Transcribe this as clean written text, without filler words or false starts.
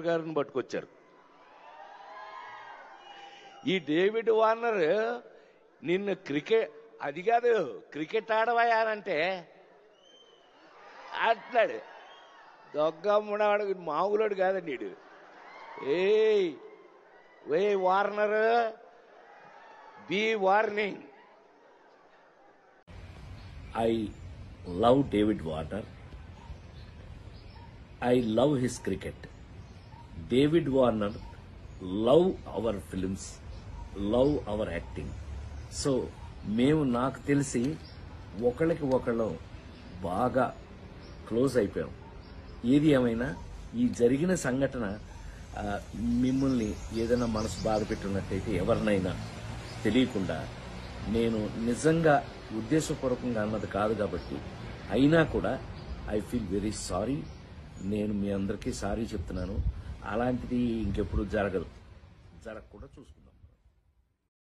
గారిని పట్టుకొచ్చారు. ఈ డేవిడ్ వార్నర్ నిన్ను అది కాదు క్రికెట్ ఆడవయానంటే అంటున్నాడు. దొగ్గమ్ముడాడు మామూలుడు కాదండి వీడు. A Warner B warning. I love David Warner. I love his cricket. David Warner love our films, love our acting. So మేము నాకు తెలిసి ఒకళ్ళకి ఒకళ్ళు బాగా క్లోజ్ అయిపోయాం. ఏది ఏమైనా ఈ జరిగిన సంఘటన మిమ్మల్ని ఏదైనా మనసు బాధ పెట్టున్నట్టయితే ఎవరినైనా తెలియకుండా నేను నిజంగా ఉద్దేశపూర్వకంగా అన్నది కాదు కాబట్టి అయినా కూడా ఐ ఫీల్ వెరీ సారీ. నేను మీ అందరికీ సారీ చెప్తున్నాను. అలాంటిది ఇంకెప్పుడు జరగకుండా చూసుకుందాం.